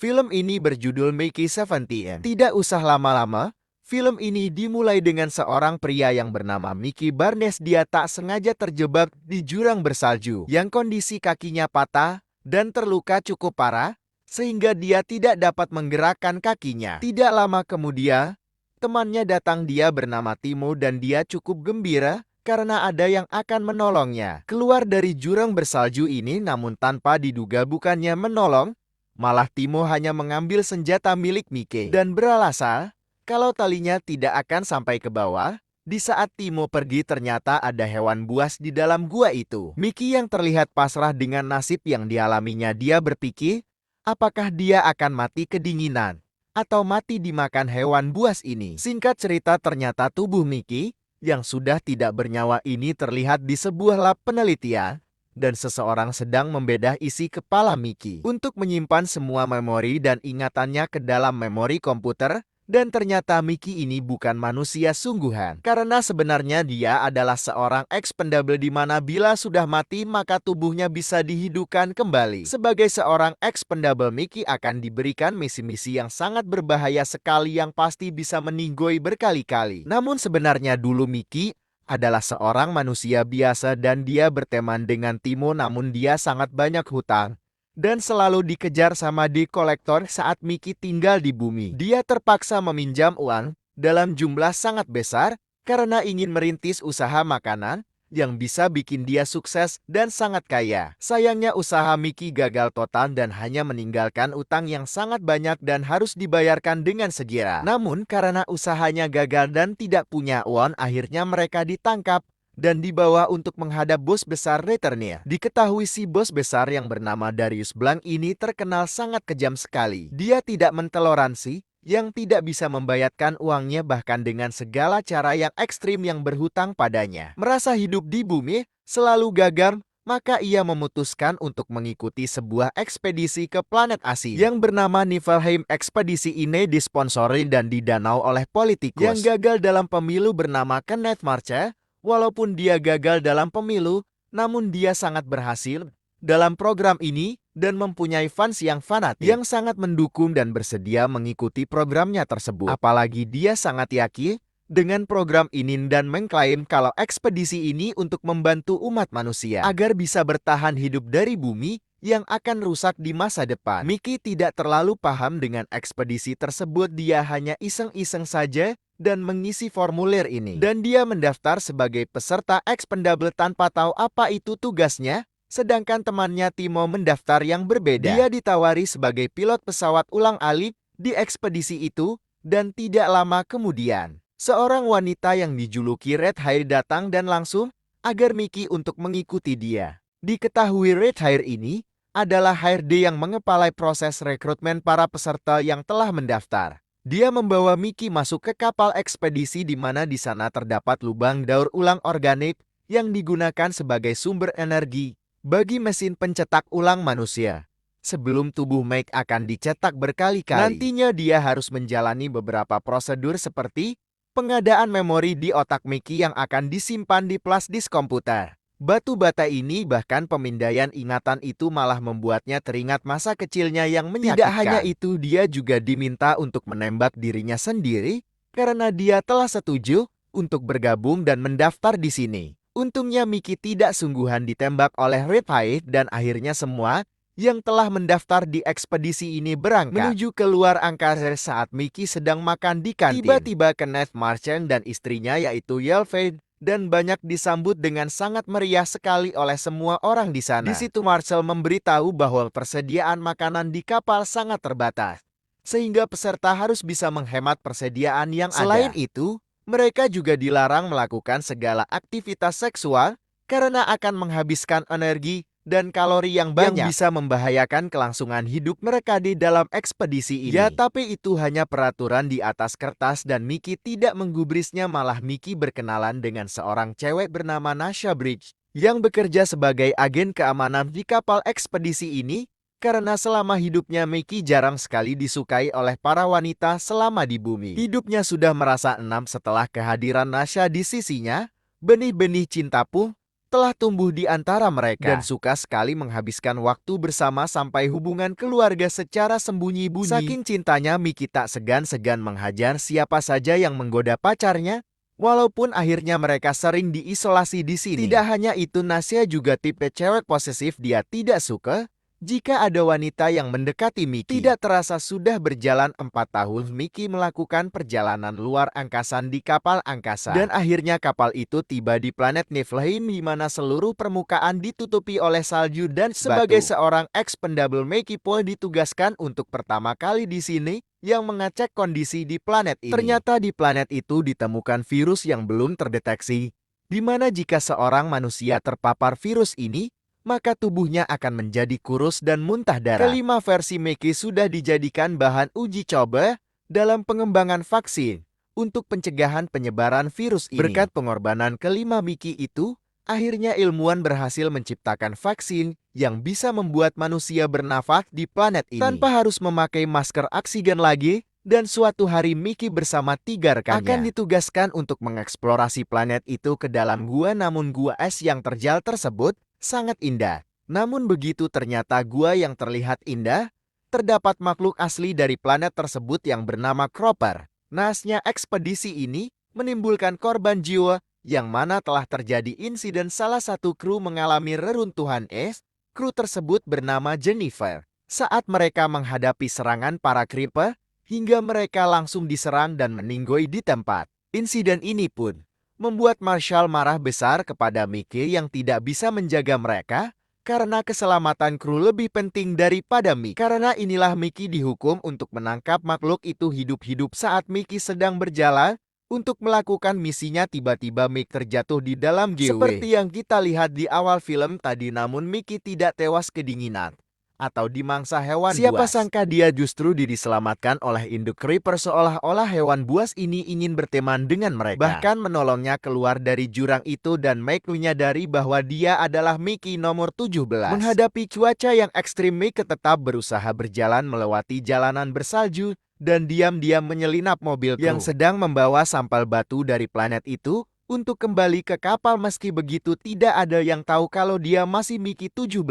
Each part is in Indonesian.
Film ini berjudul Mickey 17. Tidak usah lama-lama, film ini dimulai dengan seorang pria yang bernama Mickey Barnes. Dia tak sengaja terjebak di jurang bersalju yang kondisi kakinya patah dan terluka cukup parah, sehingga dia tidak dapat menggerakkan kakinya. Tidak lama kemudian, temannya datang. Dia bernama Timo dan dia cukup gembira karena ada yang akan menolongnya keluar dari jurang bersalju ini. Namun tanpa diduga, bukannya menolong, malah Timo hanya mengambil senjata milik Mickey dan beralasan kalau talinya tidak akan sampai ke bawah. Di saat Timo pergi, ternyata ada hewan buas di dalam gua itu. Mickey yang terlihat pasrah dengan nasib yang dialaminya, dia berpikir apakah dia akan mati kedinginan atau mati dimakan hewan buas ini. Singkat cerita, ternyata tubuh Mickey yang sudah tidak bernyawa ini terlihat di sebuah lab penelitian, dan seseorang sedang membedah isi kepala Mickey untuk menyimpan semua memori dan ingatannya ke dalam memori komputer. Dan ternyata Mickey ini bukan manusia sungguhan, karena sebenarnya dia adalah seorang expendable, di mana bila sudah mati maka tubuhnya bisa dihidupkan kembali. Sebagai seorang expendable, Mickey akan diberikan misi-misi yang sangat berbahaya sekali yang pasti bisa meninggoy berkali-kali. Namun sebenarnya dulu Mickey adalah seorang manusia biasa dan dia berteman dengan Timo, namun dia sangat banyak hutang dan selalu dikejar sama debt collector. Saat Mickey tinggal di bumi, dia terpaksa meminjam uang dalam jumlah sangat besar karena ingin merintis usaha makanan yang bisa bikin dia sukses dan sangat kaya. Sayangnya usaha Mickey gagal total dan hanya meninggalkan utang yang sangat banyak dan harus dibayarkan dengan segera. Namun karena usahanya gagal dan tidak punya uang, akhirnya mereka ditangkap dan dibawa untuk menghadap bos besar Returnir. Diketahui si bos besar yang bernama Darius Blank ini terkenal sangat kejam sekali. Dia tidak mentoleransi yang tidak bisa membayarkan uangnya, bahkan dengan segala cara yang ekstrim yang berhutang padanya. Merasa hidup di bumi selalu gagal, maka ia memutuskan untuk mengikuti sebuah ekspedisi ke planet asing yang bernama Niflheim. Ekspedisi ini disponsori dan didanau oleh politikus yang gagal dalam pemilu bernama Kenneth Marche. Walaupun dia gagal dalam pemilu, namun dia sangat berhasil dalam program ini dan mempunyai fans yang fanatik yang sangat mendukung dan bersedia mengikuti programnya tersebut. Apalagi dia sangat yakin dengan program ini dan mengklaim kalau ekspedisi ini untuk membantu umat manusia agar bisa bertahan hidup dari bumi yang akan rusak di masa depan. Mickey tidak terlalu paham dengan ekspedisi tersebut. Dia hanya iseng-iseng saja dan mengisi formulir ini. Dan dia mendaftar sebagai peserta expendable tanpa tahu apa itu tugasnya. Sedangkan temannya Timo mendaftar yang berbeda. Dia ditawari sebagai pilot pesawat ulang-alik di ekspedisi itu. Dan tidak lama kemudian, seorang wanita yang dijuluki Red Hair datang dan langsung agar Mickey untuk mengikuti dia. Diketahui Red Hair ini adalah HRD yang mengepalai proses rekrutmen para peserta yang telah mendaftar. Dia membawa Mickey masuk ke kapal ekspedisi, di mana di sana terdapat lubang daur ulang organik yang digunakan sebagai sumber energi bagi mesin pencetak ulang manusia. Sebelum tubuh Mickey akan dicetak berkali-kali, nantinya dia harus menjalani beberapa prosedur seperti pengadaan memori di otak Mickey yang akan disimpan di flash disk komputer. Batu bata ini bahkan pemindaian ingatan itu malah membuatnya teringat masa kecilnya yang menyakitkan. Tidak hanya itu, dia juga diminta untuk menembak dirinya sendiri karena dia telah setuju untuk bergabung dan mendaftar di sini. Untungnya Mickey tidak sungguhan ditembak oleh Red Hair dan akhirnya semua yang telah mendaftar di ekspedisi ini berangkat menuju ke luar angkasa. Saat Mickey sedang makan di kantin, tiba-tiba Kenneth Marchand dan istrinya yaitu Yelfred dan banyak disambut dengan sangat meriah sekali oleh semua orang di sana. Di situ Marcel memberitahu bahwa persediaan makanan di kapal sangat terbatas, sehingga peserta harus bisa menghemat persediaan yang ada. Selain itu, mereka juga dilarang melakukan segala aktivitas seksual karena akan menghabiskan energi dan kalori yang banyak yang bisa membahayakan kelangsungan hidup mereka di dalam ekspedisi ini. Ya, tapi itu hanya peraturan di atas kertas dan Mickey tidak menggubrisnya. Malah Mickey berkenalan dengan seorang cewek bernama Nasha Bridge yang bekerja sebagai agen keamanan di kapal ekspedisi ini. Karena selama hidupnya Mickey jarang sekali disukai oleh para wanita selama di bumi. Hidupnya sudah merasa enam setelah kehadiran Nasha di sisinya. Benih-benih cinta pun telah tumbuh di antara mereka dan suka sekali menghabiskan waktu bersama sampai hubungan keluarga secara sembunyi-bunyi. Saking cintanya, Mickey tak segan-segan menghajar siapa saja yang menggoda pacarnya, walaupun akhirnya mereka sering diisolasi di sini. Tidak hanya itu, Nasya juga tipe cewek posesif. Dia tidak suka jika ada wanita yang mendekati Mickey. Tidak terasa sudah berjalan 4 tahun Mickey melakukan perjalanan luar angkasa di kapal angkasa. Dan akhirnya kapal itu tiba di planet Niflheim, di mana seluruh permukaan ditutupi oleh salju dan sebagai seorang expendable, Mickey Poe ditugaskan untuk pertama kali di sini yang mengecek kondisi di planet ini. Ternyata di planet itu ditemukan virus yang belum terdeteksi, di mana jika seorang manusia terpapar virus ini, maka tubuhnya akan menjadi kurus dan muntah darah. Kelima versi Mickey sudah dijadikan bahan uji coba dalam pengembangan vaksin untuk pencegahan penyebaran virus ini. Berkat pengorbanan kelima Mickey itu, akhirnya ilmuwan berhasil menciptakan vaksin yang bisa membuat manusia bernafas di planet ini tanpa harus memakai masker oksigen lagi. Dan suatu hari Mickey bersama 3 rekannya akan ditugaskan untuk mengeksplorasi planet itu ke dalam gua, namun gua es yang terjal tersebut sangat indah. Namun begitu ternyata gua yang terlihat indah, terdapat makhluk asli dari planet tersebut yang bernama Cropper. Naasnya ekspedisi ini menimbulkan korban jiwa, yang mana telah terjadi insiden salah satu kru mengalami reruntuhan es. Kru tersebut bernama Jennifer. Saat mereka menghadapi serangan para Creeper, hingga mereka langsung diserang dan meninggoy di tempat. Insiden ini pun membuat Marshall marah besar kepada Mickey yang tidak bisa menjaga mereka, karena keselamatan kru lebih penting daripada Mickey. Karena inilah Mickey dihukum untuk menangkap makhluk itu hidup-hidup. Saat Mickey sedang berjalan untuk melakukan misinya, tiba-tiba Mickey terjatuh di dalam GW. Seperti yang kita lihat di awal film tadi, namun Mickey tidak tewas kedinginan atau dimangsa hewan buas. Siapa sangka dia justru diselamatkan oleh induk Creeper, seolah-olah hewan buas ini ingin berteman dengan mereka. Bahkan menolongnya keluar dari jurang itu, dan Mickey menyadari bahwa dia adalah Mickey nomor 17. Menghadapi cuaca yang ekstrim, Mickey tetap berusaha berjalan melewati jalanan bersalju dan diam-diam menyelinap mobil yang sedang membawa sampel batu dari planet itu untuk kembali ke kapal. Meski begitu, tidak ada yang tahu kalau dia masih Mickey 17.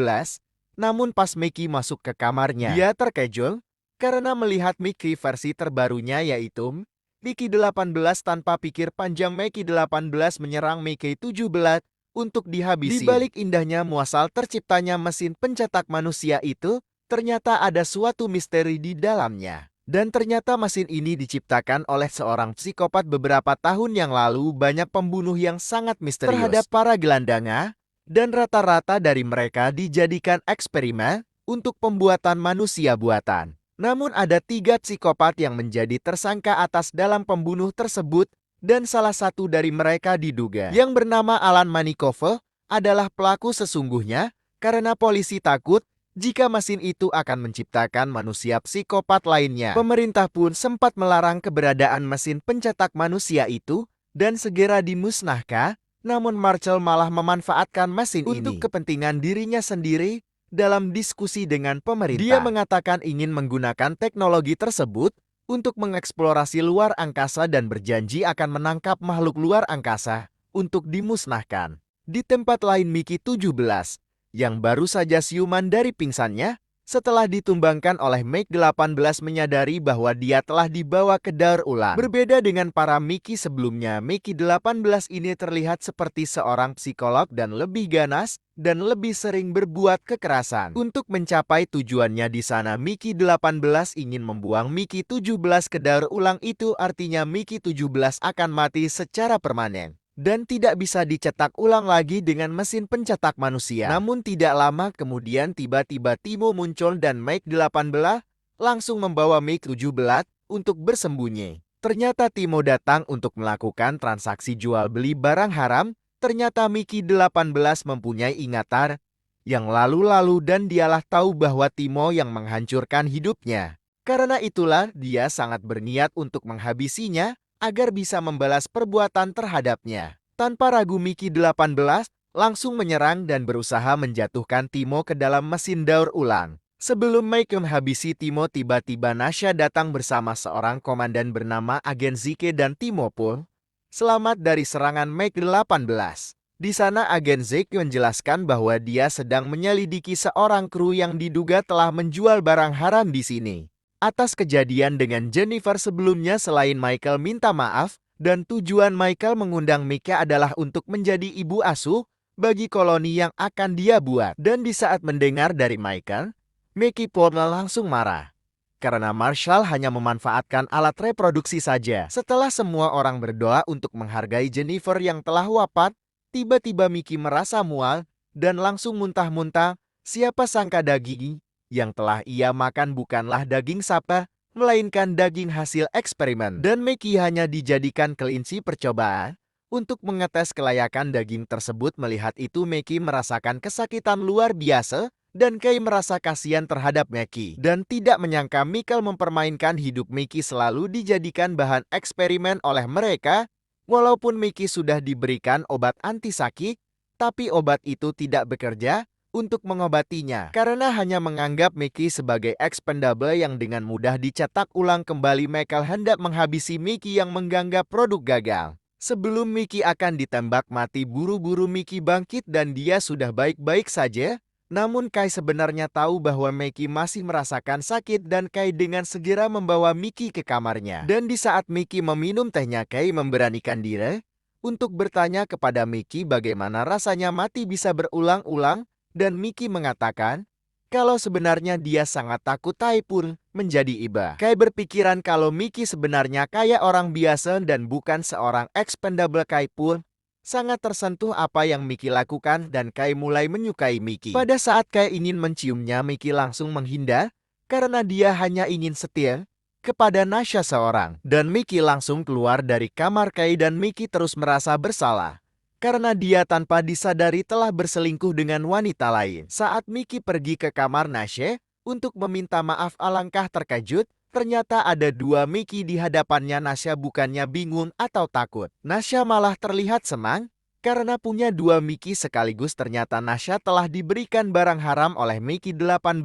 Namun pas Mickey masuk ke kamarnya, dia terkejut karena melihat Mickey versi terbarunya, yaitu Mickey 18. Tanpa pikir panjang, Mickey 18 menyerang Mickey 17 untuk dihabisi. Di balik indahnya muasal terciptanya mesin pencetak manusia itu, ternyata ada suatu misteri di dalamnya. Dan ternyata mesin ini diciptakan oleh seorang psikopat beberapa tahun yang lalu. Banyak pembunuh yang sangat misterius terhadap para gelandanga, dan rata-rata dari mereka dijadikan eksperimen untuk pembuatan manusia buatan. Namun ada 3 psikopat yang menjadi tersangka atas dalam pembunuh tersebut, dan salah satu dari mereka diduga yang bernama Alan Manikove adalah pelaku sesungguhnya, karena polisi takut jika mesin itu akan menciptakan manusia psikopat lainnya. Pemerintah pun sempat melarang keberadaan mesin pencetak manusia itu dan segera dimusnahkan. Namun Marshall malah memanfaatkan mesin ini untuk kepentingan dirinya sendiri. Dalam diskusi dengan pemerintah, dia mengatakan ingin menggunakan teknologi tersebut untuk mengeksplorasi luar angkasa dan berjanji akan menangkap makhluk luar angkasa untuk dimusnahkan. Di tempat lain, Mickey 17 yang baru saja siuman dari pingsannya setelah ditumbangkan oleh Mickey 18 menyadari bahwa dia telah dibawa ke daur ulang. Berbeda dengan para Mickey sebelumnya, Mickey 18 ini terlihat seperti seorang psikolog dan lebih ganas dan lebih sering berbuat kekerasan. Untuk mencapai tujuannya di sana, Mickey 18 ingin membuang Mickey 17 ke daur ulang. Itu artinya Mickey 17 akan mati secara permanen dan tidak bisa dicetak ulang lagi dengan mesin pencetak manusia. Namun tidak lama kemudian tiba-tiba Timo muncul dan Mickey 18 langsung membawa Mickey 17 untuk bersembunyi. Ternyata Timo datang untuk melakukan transaksi jual beli barang haram. Ternyata Mickey 18 mempunyai ingatan yang lalu-lalu dan dialah tahu bahwa Timo yang menghancurkan hidupnya. Karena itulah dia sangat berniat untuk menghabisinya agar bisa membalas perbuatan terhadapnya. Tanpa ragu, Mickey 18 langsung menyerang dan berusaha menjatuhkan Timo ke dalam mesin daur ulang. Sebelum Mickey menghabisi Timo, tiba-tiba Nasya datang bersama seorang komandan bernama Agen Zike, dan Timo pun selamat dari serangan Mickey 18. Di sana agen Zeke menjelaskan bahwa dia sedang menyelidiki seorang kru yang diduga telah menjual barang haram di sini. Atas kejadian dengan Jennifer sebelumnya, selain Michael minta maaf, dan tujuan Michael mengundang Mika adalah untuk menjadi ibu asuh bagi koloni yang akan dia buat. Dan di saat mendengar dari Michael, Mickey Portner langsung marah. Karena Marshall hanya memanfaatkan alat reproduksi saja. Setelah semua orang berdoa untuk menghargai Jennifer yang telah wafat, tiba-tiba Mickey merasa mual dan langsung muntah-muntah. Siapa sangka daging yang telah ia makan bukanlah daging sapi, melainkan daging hasil eksperimen. Dan Mickey hanya dijadikan kelinci percobaan untuk mengetes kelayakan daging tersebut. Melihat itu, Mickey merasakan kesakitan luar biasa dan Kay merasa kasihan terhadap Mickey dan tidak menyangka Michael mempermainkan hidup Mickey, selalu dijadikan bahan eksperimen oleh mereka. Walaupun Mickey sudah diberikan obat anti sakit, tapi obat itu tidak bekerja untuk mengobatinya karena hanya menganggap Mickey sebagai expendable yang dengan mudah dicetak ulang kembali. Michael hendak menghabisi Mickey yang menganggap produk gagal. Sebelum Mickey akan ditembak mati, buru-buru Mickey bangkit dan dia sudah baik-baik saja. Namun Kay sebenarnya tahu bahwa Mickey masih merasakan sakit dan Kay dengan segera membawa Mickey ke kamarnya. Dan di saat Mickey meminum tehnya, Kay memberanikan diri untuk bertanya kepada Mickey bagaimana rasanya mati bisa berulang-ulang, dan Mickey mengatakan kalau sebenarnya dia sangat takut Kay pun menjadi iba. Kay berpikiran kalau Mickey sebenarnya kayak orang biasa dan bukan seorang expendable. Kay pun sangat tersentuh apa yang Mickey lakukan dan Kay mulai menyukai Mickey. Pada saat Kay ingin menciumnya, Mickey langsung menghindar karena dia hanya ingin setia kepada Nasha seorang. Dan Mickey langsung keluar dari kamar Kay dan Mickey terus merasa bersalah karena dia tanpa disadari telah berselingkuh dengan wanita lain. Saat Mickey pergi ke kamar Nasha untuk meminta maaf, alangkah terkejut. Ternyata ada dua Mickey di hadapannya. Nasha bukannya bingung atau takut. Nasha malah terlihat senang karena punya dua Mickey sekaligus. Ternyata Nasha telah diberikan barang haram oleh Mickey 18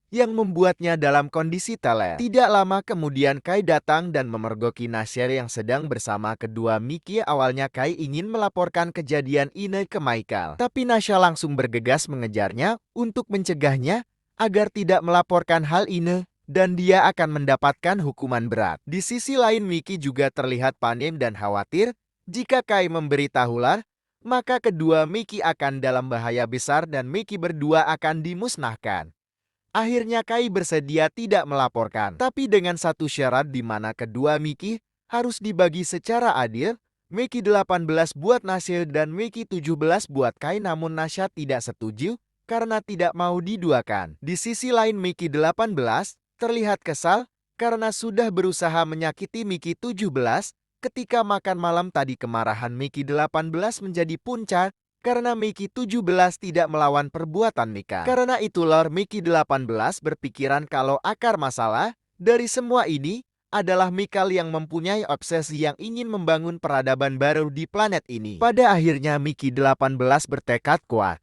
yang membuatnya dalam kondisi teler. Tidak lama kemudian Kay datang dan memergoki Nasha yang sedang bersama kedua Mickey. Awalnya Kay ingin melaporkan kejadian ini ke Michael, tapi Nasha langsung bergegas mengejarnya untuk mencegahnya agar tidak melaporkan hal ini dan dia akan mendapatkan hukuman berat. Di sisi lain, Mickey juga terlihat panik dan khawatir. Jika Kay memberitahulah, maka kedua Mickey akan dalam bahaya besar dan Mickey berdua akan dimusnahkan. Akhirnya Kay bersedia tidak melaporkan, tapi dengan satu syarat di mana kedua Mickey harus dibagi secara adil. Mickey 18 buat Nasha dan Mickey 17 buat Kay, namun Nasha tidak setuju karena tidak mau diduakan. Di sisi lain, Mickey 18 terlihat kesal karena sudah berusaha menyakiti Mickey 17 ketika makan malam tadi. Kemarahan Mickey 18 menjadi puncak karena Mickey 17 tidak melawan perbuatan Mika. Karena itulah Mickey 18 berpikiran kalau akar masalah dari semua ini adalah Michael yang mempunyai obsesi yang ingin membangun peradaban baru di planet ini. Pada akhirnya Mickey 18 bertekad kuat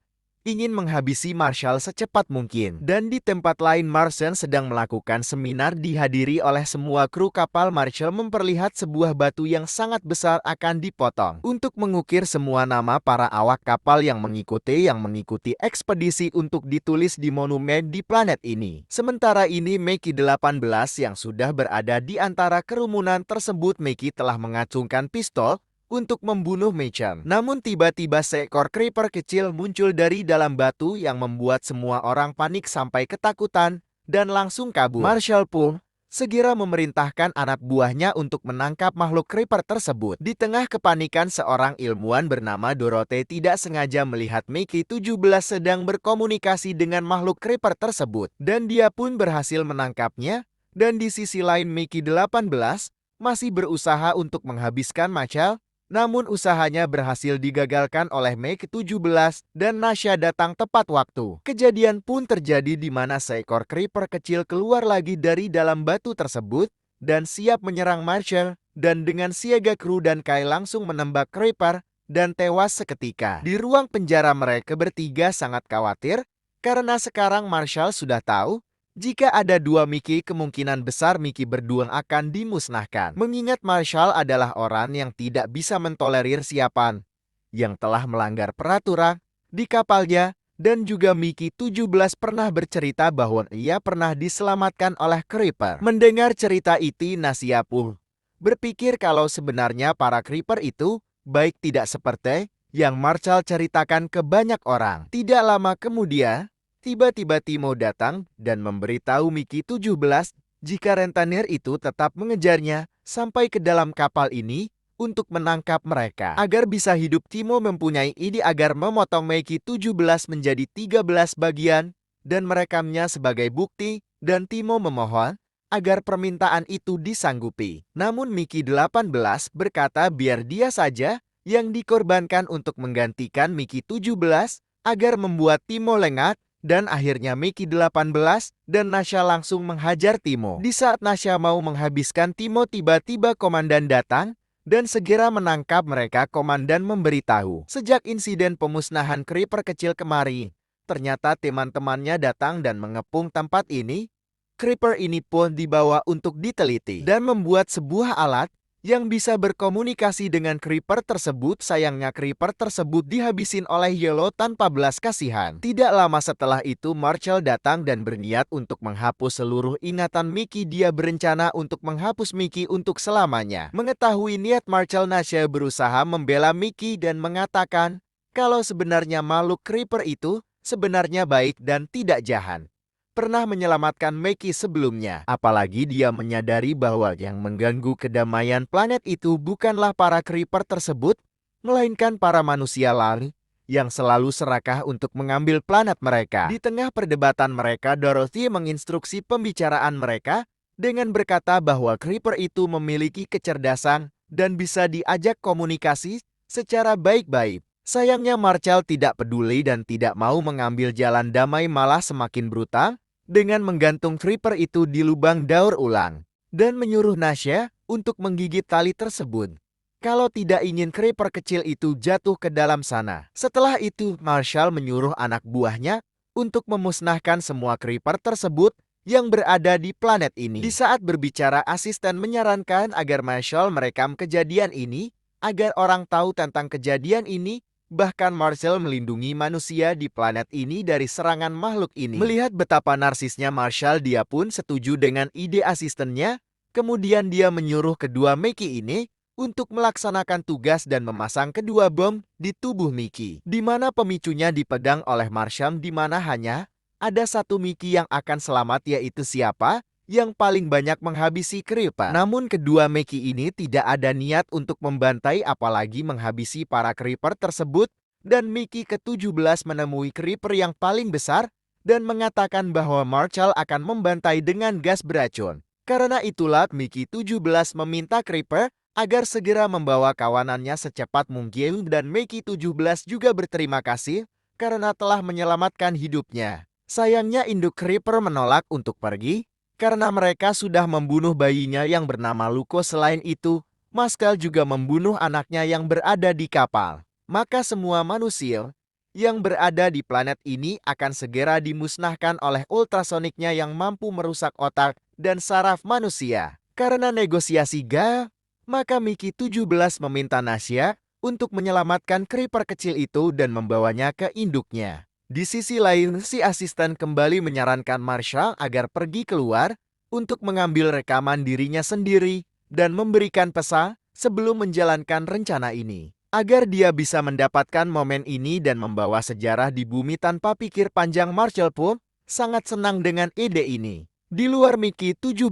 ingin menghabisi Marshall secepat mungkin. Dan di tempat lain, Martian sedang melakukan seminar dihadiri oleh semua kru kapal. Marshall memperlihat sebuah batu yang sangat besar akan dipotong untuk mengukir semua nama para awak kapal yang mengikuti ekspedisi untuk ditulis di monumen di planet ini. Sementara ini, Mickey 18 yang sudah berada di antara kerumunan tersebut, Mickey telah mengacungkan pistol untuk membunuh Mitchell. Namun tiba-tiba seekor creeper kecil muncul dari dalam batu yang membuat semua orang panik sampai ketakutan dan langsung kabur. Marshall pun segera memerintahkan anak buahnya untuk menangkap makhluk creeper tersebut. Di tengah kepanikan, seorang ilmuwan bernama Dorothy tidak sengaja melihat Mickey 17 sedang berkomunikasi dengan makhluk creeper tersebut dan dia pun berhasil menangkapnya. Dan di sisi lain, Mickey 18 masih berusaha untuk menghabiskan Mitchell. Namun usahanya berhasil digagalkan oleh Mickey 17 dan Nasha datang tepat waktu. Kejadian pun terjadi di mana seekor creeper kecil keluar lagi dari dalam batu tersebut dan siap menyerang Marshall, dan dengan siaga kru dan Kay langsung menembak creeper dan tewas seketika. Di ruang penjara, mereka bertiga sangat khawatir karena sekarang Marshall sudah tahu jika ada dua Mickey, kemungkinan besar Mickey berdua akan dimusnahkan. Mengingat Marshall adalah orang yang tidak bisa mentolerir siapapun yang telah melanggar peraturan di kapalnya, dan juga Mickey 17 pernah bercerita bahwa ia pernah diselamatkan oleh Creeper. Mendengar cerita itu, Nasia pun berpikir kalau sebenarnya para Creeper itu baik tidak seperti yang Marshall ceritakan ke banyak orang. Tidak lama kemudian, tiba-tiba Timo datang dan memberitahu Mickey 17 jika rentenir itu tetap mengejarnya sampai ke dalam kapal ini untuk menangkap mereka. Agar bisa hidup, Timo mempunyai ide agar memotong Mickey 17 menjadi 13 bagian dan merekamnya sebagai bukti, dan Timo memohon agar permintaan itu disanggupi. Namun Mickey 18 berkata biar dia saja yang dikorbankan untuk menggantikan Mickey 17 agar membuat Timo lengah, dan akhirnya Mickey 18 dan Nasha langsung menghajar Timo. Di saat Nasha mau menghabiskan Timo, tiba-tiba komandan datang dan segera menangkap mereka. Komandan memberitahu sejak insiden pemusnahan Creeper kecil kemarin, ternyata teman-temannya datang dan mengepung tempat ini. Creeper ini pun dibawa untuk diteliti dan membuat sebuah alat yang bisa berkomunikasi dengan Creeper tersebut. Sayangnya Creeper tersebut dihabisin oleh Yellow tanpa belas kasihan. Tidak lama setelah itu Marshall datang dan berniat untuk menghapus seluruh ingatan Mickey. Dia berencana untuk menghapus Mickey untuk selamanya. Mengetahui niat Marshall, Nasha berusaha membela Mickey dan mengatakan kalau sebenarnya makhluk Creeper itu sebenarnya baik dan tidak jahat, pernah menyelamatkan Mickey sebelumnya. Apalagi dia menyadari bahwa yang mengganggu kedamaian planet itu bukanlah para Creeper tersebut, melainkan para manusia lain yang selalu serakah untuk mengambil planet mereka. Di tengah perdebatan mereka, Dorothy menginstruksi pembicaraan mereka dengan berkata bahwa Creeper itu memiliki kecerdasan dan bisa diajak komunikasi secara baik-baik. Sayangnya Marshall tidak peduli dan tidak mau mengambil jalan damai, malah semakin brutal dengan menggantung Creeper itu di lubang daur ulang dan menyuruh Nasha untuk menggigit tali tersebut kalau tidak ingin Creeper kecil itu jatuh ke dalam sana. Setelah itu Marshall menyuruh anak buahnya untuk memusnahkan semua Creeper tersebut yang berada di planet ini. Di saat berbicara, asisten menyarankan agar Marshall merekam kejadian ini agar orang tahu tentang kejadian ini. Bahkan Marshall melindungi manusia di planet ini dari serangan makhluk ini. Melihat betapa narsisnya Marshall, dia pun setuju dengan ide asistennya. Kemudian dia menyuruh kedua Mickey ini untuk melaksanakan tugas dan memasang kedua bom di tubuh Mickey, di mana pemicunya dipegang oleh Marshall, di mana hanya ada satu Mickey yang akan selamat, yaitu siapa yang paling banyak menghabisi Creeper. Namun kedua Mickey ini tidak ada niat untuk membantai apalagi menghabisi para Creeper tersebut, dan Mickey ke-17 menemui Creeper yang paling besar dan mengatakan bahwa Marshall akan membantai dengan gas beracun. Karena itulah Mickey 17 meminta Creeper agar segera membawa kawanannya secepat mungkin, dan Mickey 17 juga berterima kasih karena telah menyelamatkan hidupnya. Sayangnya induk Creeper menolak untuk pergi karena mereka sudah membunuh bayinya yang bernama Luko. Selain itu, Marshall juga membunuh anaknya yang berada di kapal. Maka semua manusia yang berada di planet ini akan segera dimusnahkan oleh ultrasoniknya yang mampu merusak otak dan saraf manusia. Karena negosiasi maka Mickey 17 meminta Nasha untuk menyelamatkan Creeper kecil itu dan membawanya ke induknya. Di sisi lain, si asisten kembali menyarankan Marshall agar pergi keluar untuk mengambil rekaman dirinya sendiri dan memberikan pesan sebelum menjalankan rencana ini, agar dia bisa mendapatkan momen ini dan membawa sejarah di bumi tanpa pikir panjang. Marshall pun sangat senang dengan ide ini. Di luar, Mickey 17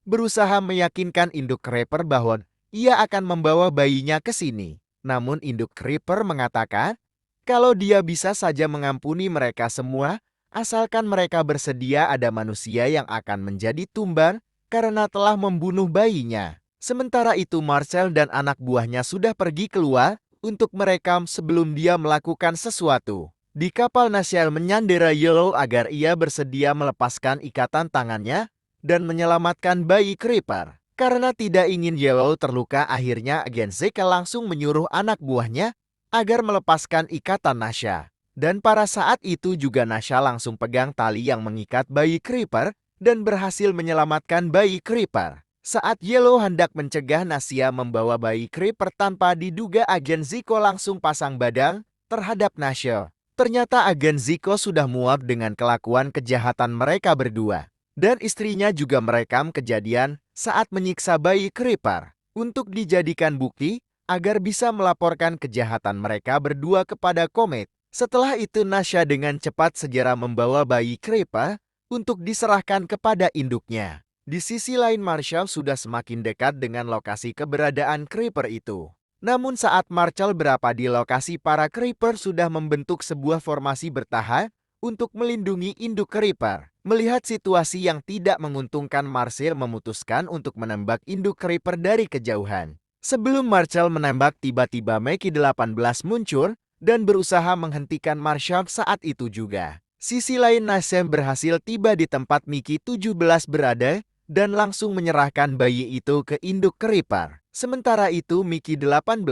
berusaha meyakinkan induk Creeper bahwa ia akan membawa bayinya ke sini. Namun induk Creeper mengatakan kalau dia bisa saja mengampuni mereka semua, asalkan mereka bersedia ada manusia yang akan menjadi tumbal karena telah membunuh bayinya. Sementara itu Marshall dan anak buahnya sudah pergi keluar untuk merekam sebelum dia melakukan sesuatu. Di kapal, Nasha menyandera Yellow agar ia bersedia melepaskan ikatan tangannya dan menyelamatkan bayi Creeper. Karena tidak ingin Yellow terluka, akhirnya agen Zeka langsung menyuruh anak buahnya agar melepaskan ikatan Nasha. Dan pada saat itu juga Nasha langsung pegang tali yang mengikat bayi Creeper dan berhasil menyelamatkan bayi Creeper. Saat Yellow hendak mencegah Nasia membawa bayi Creeper tanpa diduga agen Zico langsung pasang badan terhadap Nasha. Ternyata agen Zico sudah muak dengan kelakuan kejahatan mereka berdua. Dan istrinya juga merekam kejadian saat menyiksa bayi Creeper untuk dijadikan bukti agar bisa melaporkan kejahatan mereka berdua kepada Comet. Setelah itu Nasha dengan cepat segera membawa bayi Creeper untuk diserahkan kepada induknya. Di sisi lain Marshall sudah semakin dekat dengan lokasi keberadaan Creeper itu. Namun saat Marshall berada di lokasi, para Creeper sudah membentuk sebuah formasi bertahan untuk melindungi induk Creeper. Melihat situasi yang tidak menguntungkan, Marshall memutuskan untuk menembak induk Creeper dari kejauhan. Sebelum Marshall menembak, tiba-tiba Mickey 18 muncul dan berusaha menghentikan Marshall saat itu juga. Sisi lain Nasem berhasil tiba di tempat Mickey 17 berada dan langsung menyerahkan bayi itu ke induk Creeper. Sementara itu Mickey 18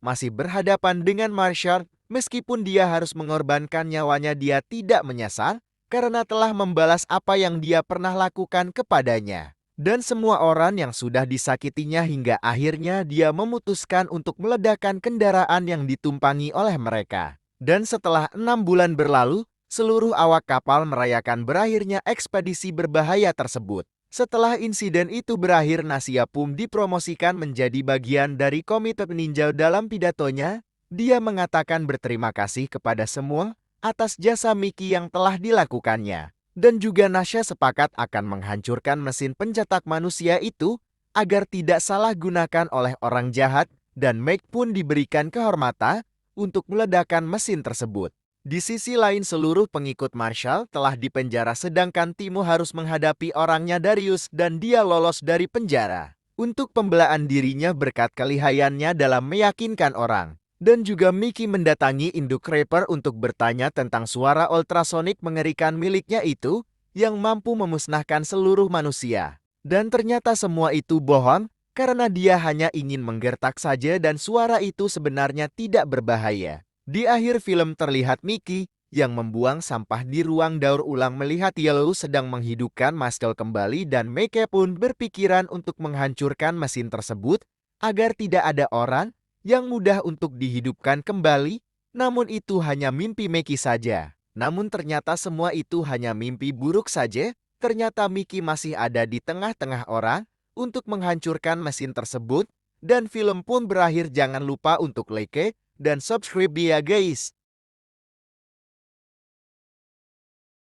masih berhadapan dengan Marshall. Meskipun dia harus mengorbankan nyawanya, dia tidak menyesal karena telah membalas apa yang dia pernah lakukan kepadanya. Dan semua orang yang sudah disakitinya hingga akhirnya dia memutuskan untuk meledakkan kendaraan yang ditumpangi oleh mereka. Dan setelah 6 bulan berlalu, seluruh awak kapal merayakan berakhirnya ekspedisi berbahaya tersebut. Setelah insiden itu berakhir, Nasia pun dipromosikan menjadi bagian dari komite peninjau. Dalam pidatonya, dia mengatakan berterima kasih kepada semua atas jasa Mickey yang telah dilakukannya. Dan juga Nasha sepakat akan menghancurkan mesin pencetak manusia itu agar tidak salah gunakan oleh orang jahat, dan Meg pun diberikan kehormatan untuk meledakkan mesin tersebut. Di sisi lain seluruh pengikut Marshall telah dipenjara, sedangkan Timo harus menghadapi orangnya Darius dan dia lolos dari penjara untuk pembelaan dirinya berkat kelihayannya dalam meyakinkan orang. Dan juga Mickey mendatangi induk Creeper untuk bertanya tentang suara ultrasonik mengerikan miliknya itu yang mampu memusnahkan seluruh manusia. Dan ternyata semua itu bohong karena dia hanya ingin menggertak saja dan suara itu sebenarnya tidak berbahaya. Di akhir film terlihat Mickey yang membuang sampah di ruang daur ulang melihat Yellow sedang menghidupkan Muscle kembali, dan Mickey pun berpikiran untuk menghancurkan mesin tersebut agar tidak ada orang yang mudah untuk dihidupkan kembali. Namun itu hanya mimpi Mickey saja. Namun ternyata semua itu hanya mimpi buruk saja. Ternyata Mickey masih ada di tengah-tengah orang untuk menghancurkan mesin tersebut. Dan film pun berakhir. Jangan lupa untuk like dan subscribe ya guys.